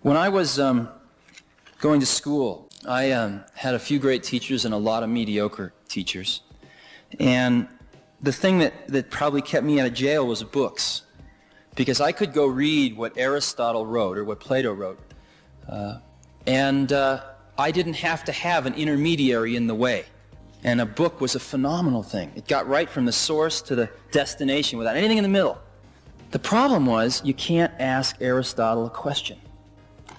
When I was going to school, I had a few great teachers and a lot of mediocre teachers. And the thing that probably kept me out of jail was books, because I could go read what Aristotle wrote or what Plato wrote, and I didn't have to have an intermediary in the way. And a book was a phenomenal thing. It got right from the source to the destination without anything in the middle. The problem was you can't ask Aristotle a question.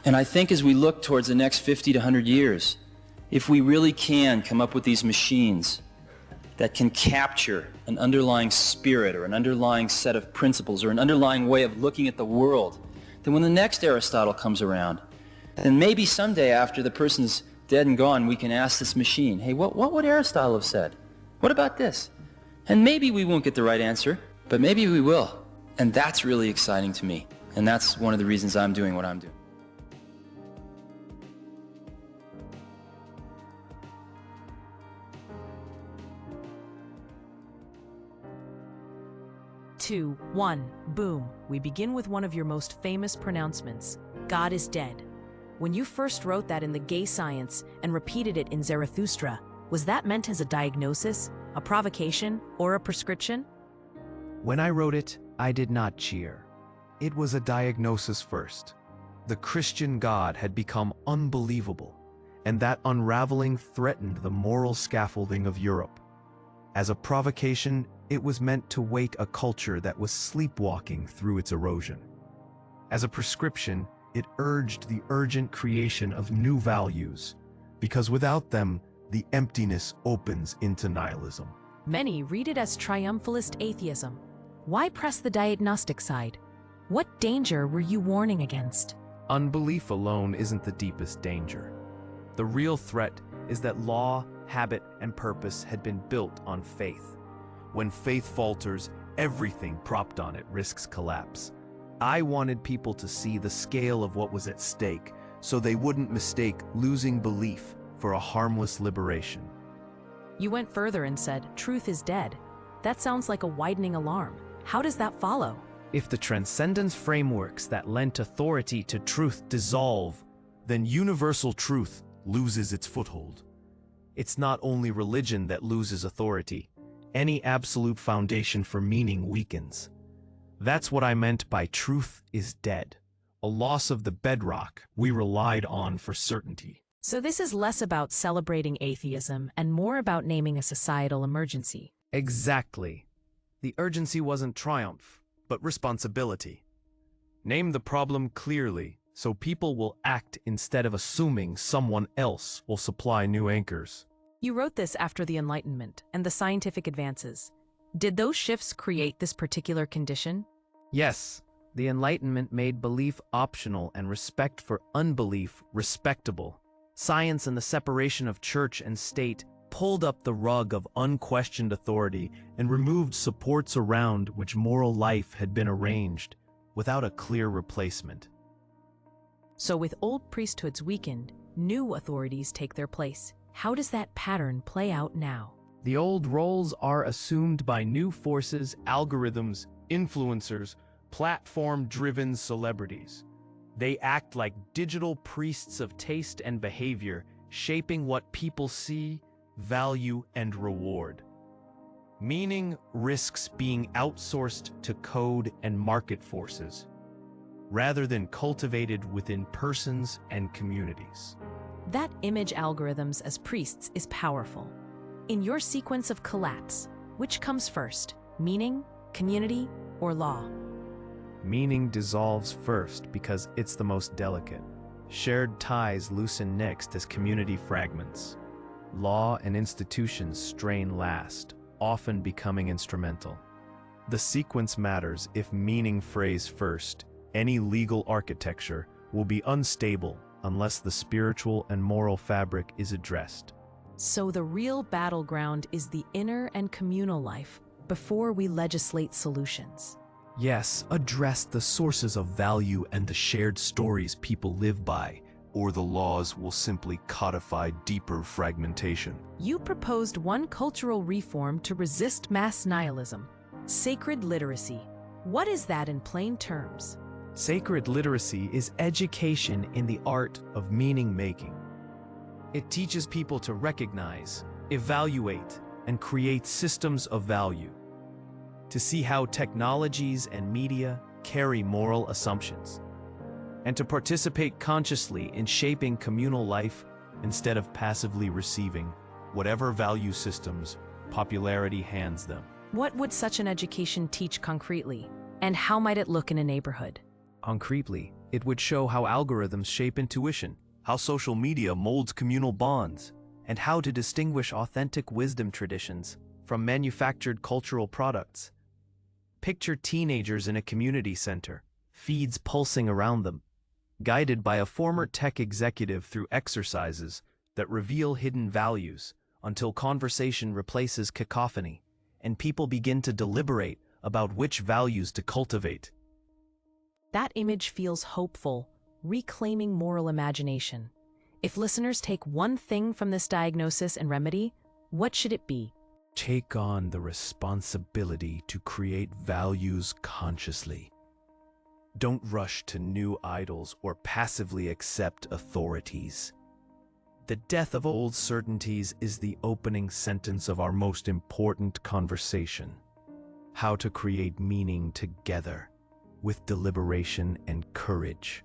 And I think as we look towards the next 50 to 100 years, if we really can come up with these machines that can capture an underlying spirit or an underlying set of principles or an underlying way of looking at the world, then when the next Aristotle comes around, then maybe someday after the person's dead and gone, we can ask this machine, hey, what would Aristotle have said? What about this? And maybe we won't get the right answer, but maybe we will. And that's really exciting to me. And that's one of the reasons I'm doing what I'm doing. Two, one, boom. We begin with one of your most famous pronouncements. God is dead. When you first wrote that in the Gay Science and repeated it in Zarathustra, was that meant as a diagnosis, a provocation, or a prescription? When I wrote it, I did not cheer. It was a diagnosis first. The Christian God had become unbelievable, and that unraveling threatened the moral scaffolding of Europe. As a provocation, it was meant to wake a culture that was sleepwalking through its erosion. As a prescription, it urged the urgent creation of new values, because without them, the emptiness opens into nihilism. Many read it as triumphalist atheism. Why press the diagnostic side? What danger were you warning against? Unbelief alone isn't the deepest danger. The real threat is that law, habit, and purpose had been built on faith. When faith falters, everything propped on it risks collapse. I wanted people to see the scale of what was at stake, so they wouldn't mistake losing belief for a harmless liberation. You went further and said, truth is dead. That sounds like a widening alarm. How does that follow? If the transcendence frameworks that lent authority to truth dissolve, then universal truth loses its foothold. It's not only religion that loses authority. Any absolute foundation for meaning weakens. That's what I meant by truth is dead, a loss of the bedrock we relied on for certainty. So this is less about celebrating atheism and more about naming a societal emergency. Exactly. The urgency wasn't triumph, but responsibility. Name the problem clearly, so people will act instead of assuming someone else will supply new anchors. You wrote this after the Enlightenment and the scientific advances. Did those shifts create this particular condition? Yes, the Enlightenment made belief optional and respect for unbelief respectable. Science and the separation of church and state pulled up the rug of unquestioned authority and removed supports around which moral life had been arranged, without a clear replacement. So with old priesthoods weakened, new authorities take their place. How does that pattern play out now? The old roles are assumed by new forces, algorithms, influencers, platform-driven celebrities. They act like digital priests of taste and behavior, shaping what people see, value, and reward. Meaning risks being outsourced to code and market forces, rather than cultivated within persons and communities. That image algorithms as priests is powerful. In your sequence of collapse, which comes first, meaning, community, or law? Meaning dissolves first because it's the most delicate. Shared ties loosen next as community fragments. Law and institutions strain last, often becoming instrumental. The sequence matters. If meaning frays first, any legal architecture will be unstable unless the spiritual and moral fabric is addressed. So the real battleground is the inner and communal life before we legislate solutions. Yes, address the sources of value and the shared stories people live by, or the laws will simply codify deeper fragmentation. You proposed one cultural reform to resist mass nihilism, sacred literacy. What is that in plain terms? Sacred literacy is education in the art of meaning-making. It teaches people to recognize, evaluate, and create systems of value, to see how technologies and media carry moral assumptions, and to participate consciously in shaping communal life instead of passively receiving whatever value systems popularity hands them. What would such an education teach concretely, and how might it look in a neighborhood? Concretely, it would show how algorithms shape intuition, how social media molds communal bonds, and how to distinguish authentic wisdom traditions from manufactured cultural products. Picture teenagers in a community center, feeds pulsing around them, guided by a former tech executive through exercises that reveal hidden values until conversation replaces cacophony, and people begin to deliberate about which values to cultivate. That image feels hopeful, reclaiming moral imagination. If listeners take one thing from this diagnosis and remedy, what should it be? Take on the responsibility to create values consciously. Don't rush to new idols or passively accept authorities. The death of old certainties is the opening sentence of our most important conversation. How to create meaning together, with deliberation and courage.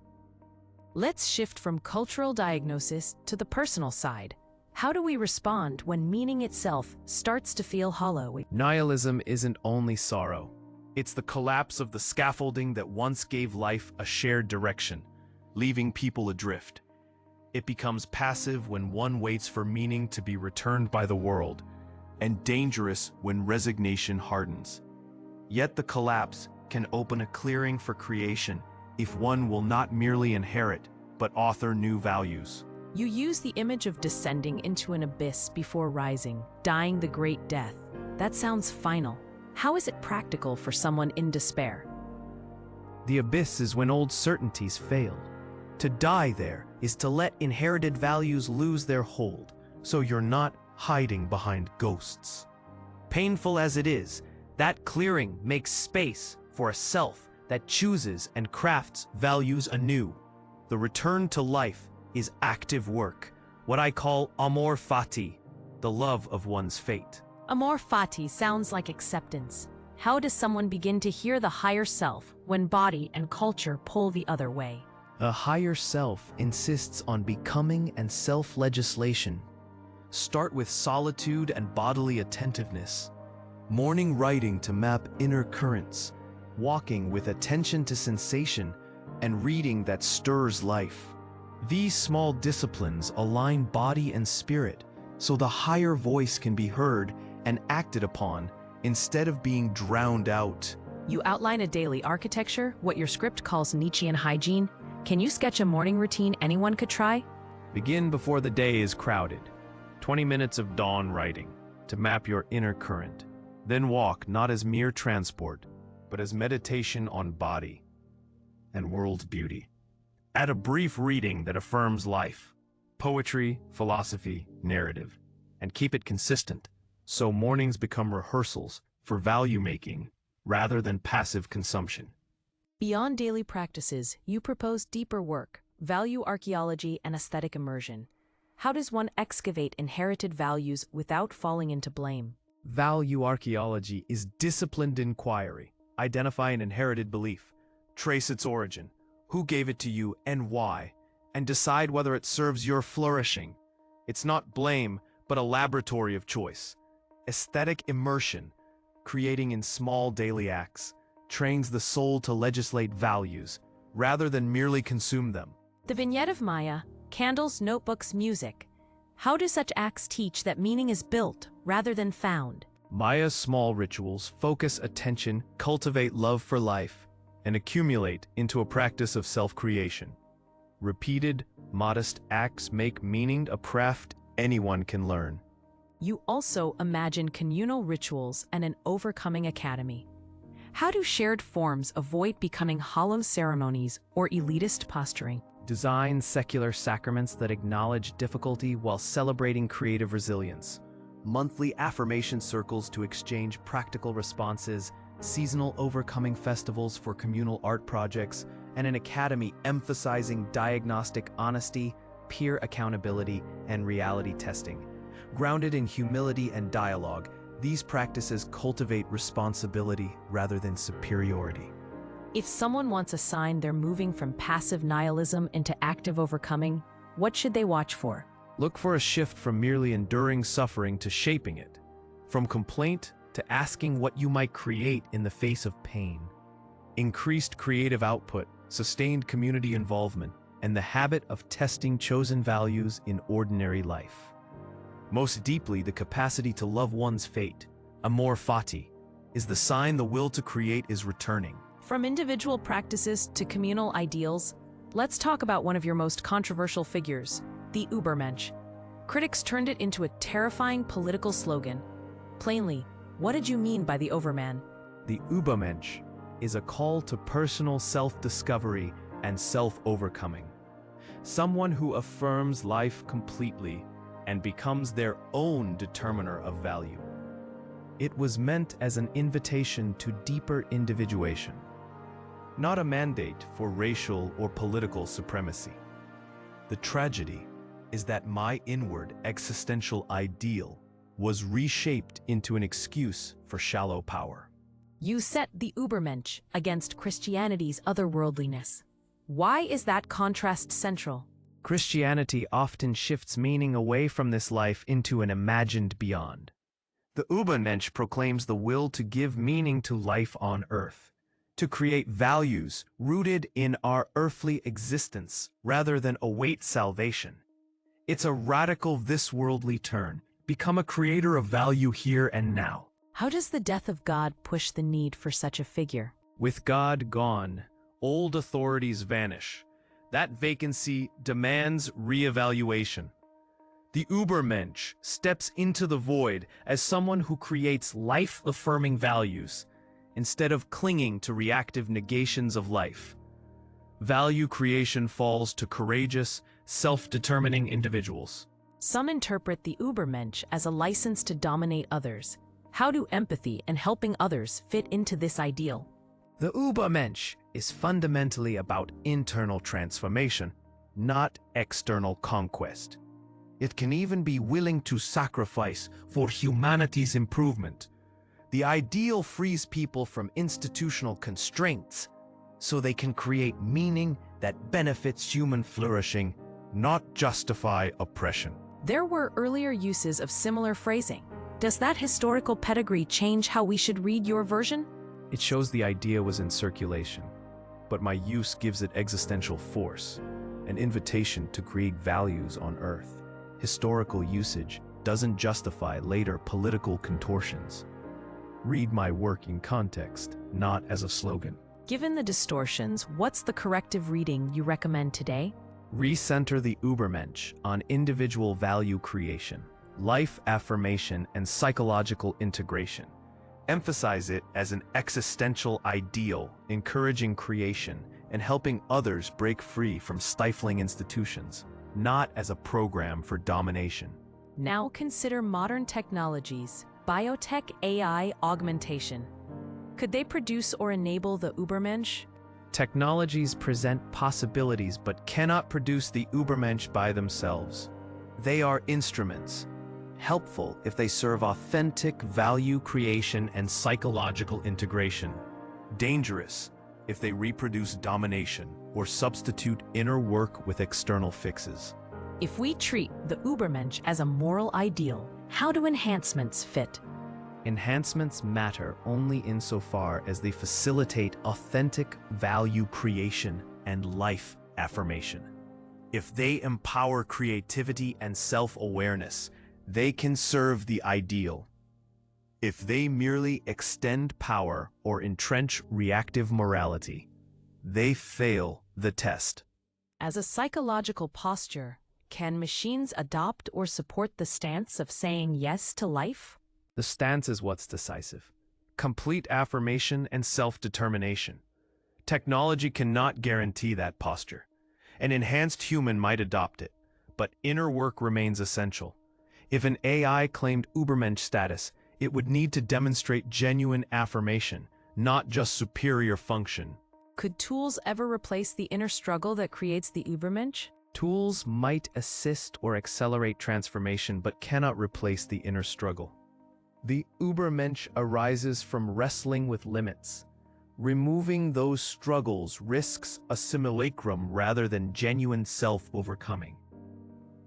Let's shift from cultural diagnosis to the personal side. How do we respond when meaning itself starts to feel hollow? Nihilism isn't only sorrow. It's the collapse of the scaffolding that once gave life a shared direction, leaving people adrift. It becomes passive when one waits for meaning to be returned by the world, and dangerous when resignation hardens. Yet the collapse can open a clearing for creation if one will not merely inherit, but author new values. You use the image of descending into an abyss before rising, dying the great death. That sounds final. How is it practical for someone in despair? The abyss is when old certainties fail. To die there is to let inherited values lose their hold, so you're not hiding behind ghosts. Painful as it is, that clearing makes space for a self that chooses and crafts values anew. The return to life is active work, what I call amor fati, the love of one's fate. Amor fati sounds like acceptance. How does someone begin to hear the higher self when body and culture pull the other way? A higher self insists on becoming and self-legislation. Start with solitude and bodily attentiveness. Morning writing to map inner currents. Walking with attention to sensation, and reading that stirs life. These small disciplines align body and spirit so the higher voice can be heard and acted upon instead of being drowned out. You outline a daily architecture, what your script calls Nietzschean hygiene. Can you sketch a morning routine anyone could try? Begin before the day is crowded. 20 minutes of dawn writing to map your inner current. Then walk not as mere transport, but as meditation on body and world beauty. Add a brief reading that affirms life, poetry, philosophy, narrative, and keep it consistent, so mornings become rehearsals for value-making rather than passive consumption. Beyond daily practices, you propose deeper work, value archaeology and aesthetic immersion. How does one excavate inherited values without falling into blame? Value archaeology is disciplined inquiry. Identify an inherited belief, trace its origin, who gave it to you and why, and decide whether it serves your flourishing. It's not blame, but a laboratory of choice. Aesthetic immersion, creating in small daily acts, trains the soul to legislate values, rather than merely consume them. The vignette of Maya, candles, notebooks, music. How do such acts teach that meaning is built rather than found? Maya's small rituals focus attention, cultivate love for life, and accumulate into a practice of self-creation. Repeated, modest acts make meaning a craft anyone can learn. You also imagine communal rituals and an overcoming academy. How do shared forms avoid becoming hollow ceremonies or elitist posturing? Design secular sacraments that acknowledge difficulty while celebrating creative resilience. Monthly affirmation circles to exchange practical responses, seasonal overcoming festivals for communal art projects, and an academy emphasizing diagnostic honesty, peer accountability, and reality testing. Grounded in humility and dialogue, these practices cultivate responsibility rather than superiority. If someone wants a sign they're moving from passive nihilism into active overcoming, what should they watch for? Look for a shift from merely enduring suffering to shaping it, from complaint to asking what you might create in the face of pain. Increased creative output, sustained community involvement, and the habit of testing chosen values in ordinary life. Most deeply, the capacity to love one's fate, amor fati, is the sign the will to create is returning. From individual practices to communal ideals, let's talk about one of your most controversial figures, the Übermensch. Critics turned it into a terrifying political slogan. Plainly, what did you mean by the Overman? The Übermensch is a call to personal self-discovery and self-overcoming. Someone who affirms life completely and becomes their own determiner of value. It was meant as an invitation to deeper individuation, not a mandate for racial or political supremacy. The tragedy is that my inward existential ideal was reshaped into an excuse for shallow power. You set the Übermensch against Christianity's otherworldliness. Why is that contrast central? Christianity often shifts meaning away from this life into an imagined beyond. The Übermensch proclaims the will to give meaning to life on earth, to create values rooted in our earthly existence rather than await salvation. It's a radical this-worldly turn. Become a creator of value here and now. How does the death of God push the need for such a figure? With God gone, old authorities vanish. That vacancy demands re-evaluation. The Übermensch steps into the void as someone who creates life-affirming values instead of clinging to reactive negations of life. Value creation falls to courageous, self-determining individuals. Some interpret the Übermensch as a license to dominate others. How do empathy and helping others fit into this ideal? The Übermensch is fundamentally about internal transformation, not external conquest. It can even be willing to sacrifice for humanity's improvement. The ideal frees people from institutional constraints so they can create meaning that benefits human flourishing, not justify oppression. There were earlier uses of similar phrasing. Does that historical pedigree change how we should read your version? It shows the idea was in circulation, but my use gives it existential force, an invitation to create values on earth. Historical usage doesn't justify later political contortions. Read my work in context, not as a slogan. Given the distortions, what's the corrective reading you recommend today? Recenter the Übermensch on individual value creation, life affirmation, and psychological integration. Emphasize it as an existential ideal, encouraging creation and helping others break free from stifling institutions, not as a program for domination. Now consider modern technologies, biotech AI augmentation. Could they produce or enable the Übermensch? Technologies present possibilities but cannot produce the Übermensch by themselves. They are instruments, helpful if they serve authentic value creation and psychological integration, dangerous if they reproduce domination or substitute inner work with external fixes. If we treat the Übermensch as a moral ideal, how do enhancements fit? Enhancements matter only insofar as they facilitate authentic value creation and life affirmation. If they empower creativity and self-awareness, they can serve the ideal. If they merely extend power or entrench reactive morality, they fail the test. As a psychological posture, can machines adopt or support the stance of saying yes to life? The stance is what's decisive. Complete affirmation and self-determination. Technology cannot guarantee that posture. An enhanced human might adopt it, but inner work remains essential. If an AI claimed Übermensch status, it would need to demonstrate genuine affirmation, not just superior function. Could tools ever replace the inner struggle that creates the Übermensch? Tools might assist or accelerate transformation, but cannot replace the inner struggle. The Übermensch arises from wrestling with limits. Removing those struggles risks a simulacrum rather than genuine self-overcoming.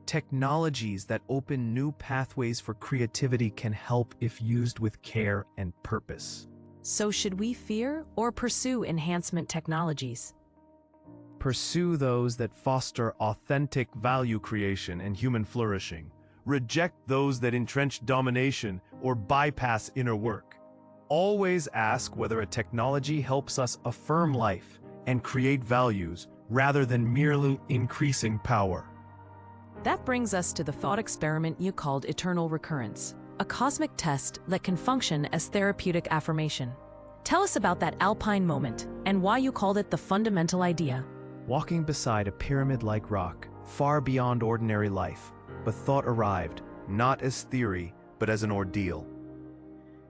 Technologies that open new pathways for creativity can help if used with care and purpose. So should we fear or pursue enhancement technologies? Pursue those that foster authentic value creation and human flourishing. Reject those that entrench domination or bypass inner work. Always ask whether a technology helps us affirm life and create values rather than merely increasing power. That brings us to the thought experiment you called eternal recurrence, a cosmic test that can function as therapeutic affirmation. Tell us about that alpine moment and why you called it the fundamental idea. Walking beside a pyramid-like rock, far beyond ordinary life, but thought arrived, not as theory, but as an ordeal.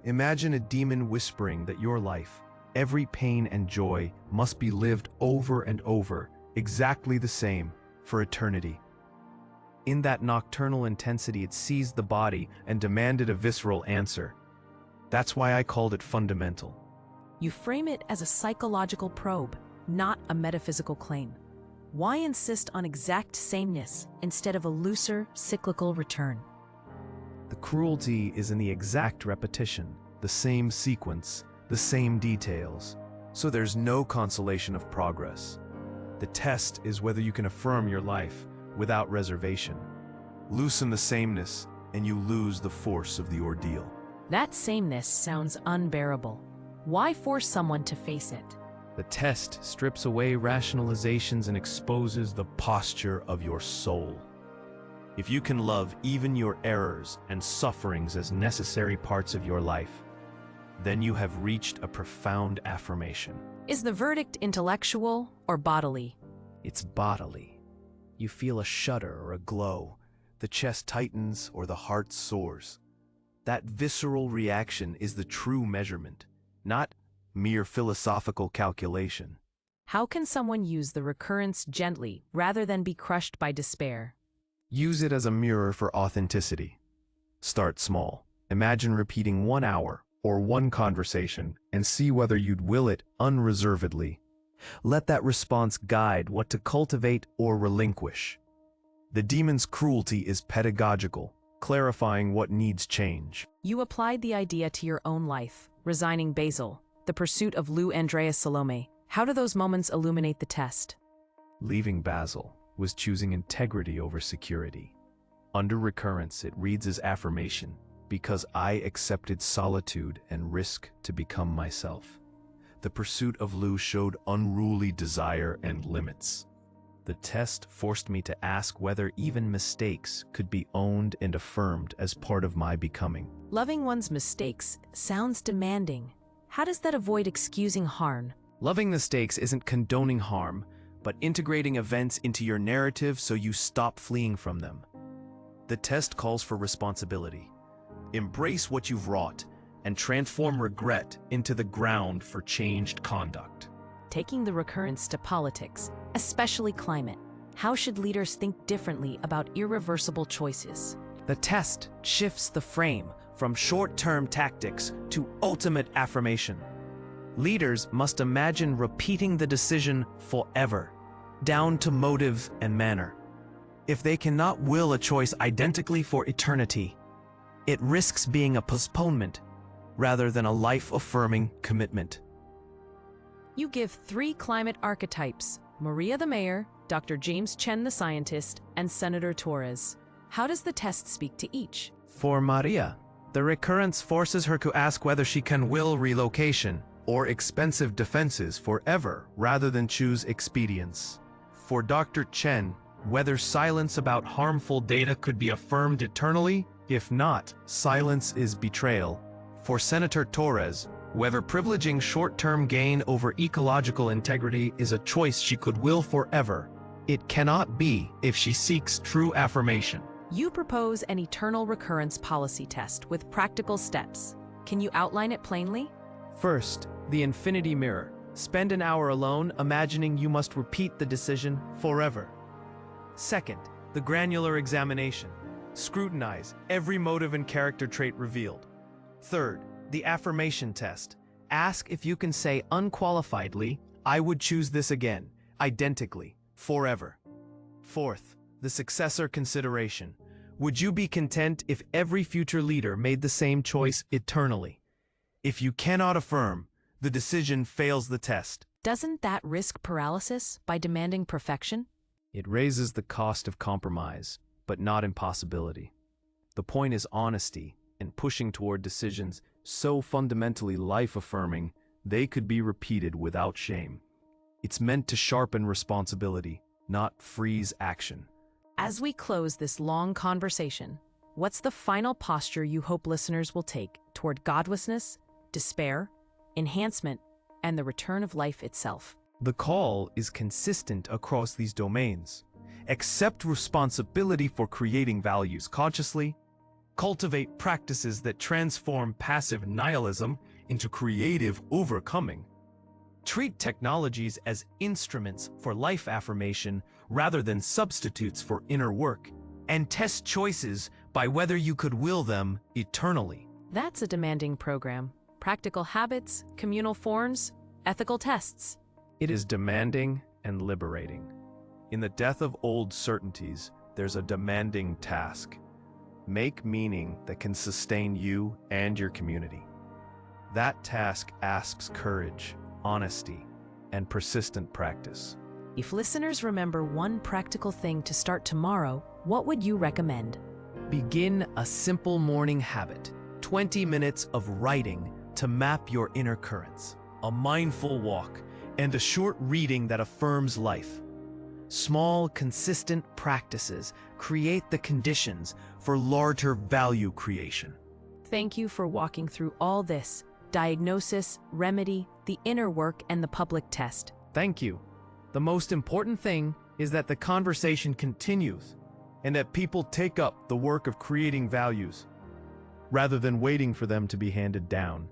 Imagine a demon whispering that your life, every pain and joy, must be lived over and over, exactly the same, for eternity. In that nocturnal intensity, it seized the body and demanded a visceral answer. That's why I called it fundamental. You frame it as a psychological probe, not a metaphysical claim. Why insist on exact sameness instead of a looser, cyclical return? The cruelty is in the exact repetition, the same sequence, the same details. So there's no consolation of progress. The test is whether you can affirm your life without reservation. Loosen the sameness, and you lose the force of the ordeal. That sameness sounds unbearable. Why force someone to face it? The test strips away rationalizations and exposes the posture of your soul. If you can love even your errors and sufferings as necessary parts of your life, then you have reached a profound affirmation. Is the verdict intellectual or bodily? It's bodily. You feel a shudder or a glow. The chest tightens or the heart soars. That visceral reaction is the true measurement, not mere philosophical calculation. How can someone use the recurrence gently rather than be crushed by despair? Use it as a mirror for authenticity. Start small. Imagine repeating 1 hour or one conversation and see whether you'd will it unreservedly. Let that response guide what to cultivate or relinquish. The demon's cruelty is pedagogical, clarifying what needs change. You applied the idea to your own life, resigning Basil, the pursuit of Lou Andreas Salome. How do those moments illuminate the test? Leaving Basil was choosing integrity over security. Under recurrence, it reads as affirmation, because I accepted solitude and risk to become myself. The pursuit of Lou showed unruly desire and limits. The test forced me to ask whether even mistakes could be owned and affirmed as part of my becoming. Loving one's mistakes sounds demanding. How does that avoid excusing harm? Loving the stakes isn't condoning harm, but integrating events into your narrative so you stop fleeing from them. The test calls for responsibility. Embrace what you've wrought and transform regret into the ground for changed conduct. Taking the recurrence to politics, especially climate, how should leaders think differently about irreversible choices? The test shifts the frame from short-term tactics to ultimate affirmation. Leaders must imagine repeating the decision forever, down to motive and manner. If they cannot will a choice identically for eternity, it risks being a postponement rather than a life-affirming commitment. You give 3 climate archetypes: Maria the mayor, Dr. James Chen the scientist, and Senator Torres. How does the test speak to each? For Maria, the recurrence forces her to ask whether she can will relocation or expensive defenses forever rather than choose expedience. For Dr. Chen, whether silence about harmful data could be affirmed eternally. If not, silence is betrayal. For Senator Torres, whether privileging short-term gain over ecological integrity is a choice she could will forever. It cannot be if she seeks true affirmation. You propose an eternal recurrence policy test with practical steps. Can you outline it plainly? First, the infinity mirror. Spend an hour alone imagining you must repeat the decision forever. Second, the granular examination. Scrutinize every motive and character trait revealed. Third, the affirmation test. Ask if you can say unqualifiedly, "I would choose this again, identically, forever." Fourth, the successor consideration. Would you be content if every future leader made the same choice eternally? If you cannot affirm, the decision fails the test. Doesn't that risk paralysis by demanding perfection? It raises the cost of compromise, but not impossibility. The point is honesty and pushing toward decisions so fundamentally life-affirming they could be repeated without shame. It's meant to sharpen responsibility, not freeze action. As we close this long conversation, what's the final posture you hope listeners will take toward godlessness, despair, enhancement, and the return of life itself? The call is consistent across these domains. Accept responsibility for creating values consciously. Cultivate practices that transform passive nihilism into creative overcoming. Treat technologies as instruments for life affirmation rather than substitutes for inner work. And test choices by whether you could will them eternally. That's a demanding program. Practical habits, communal forms, ethical tests. It is demanding and liberating. In the death of old certainties, there's a demanding task. Make meaning that can sustain you and your community. That task asks courage, honesty, and persistent practice. If listeners remember one practical thing to start tomorrow, what would you recommend? Begin a simple morning habit, 20 minutes of writing to map your inner currents, a mindful walk, and a short reading that affirms life. Small, consistent practices create the conditions for larger value creation. Thank you for walking through all this: diagnosis, remedy, the inner work, and the public test. Thank you. The most important thing is that the conversation continues and that people take up the work of creating values rather than waiting for them to be handed down.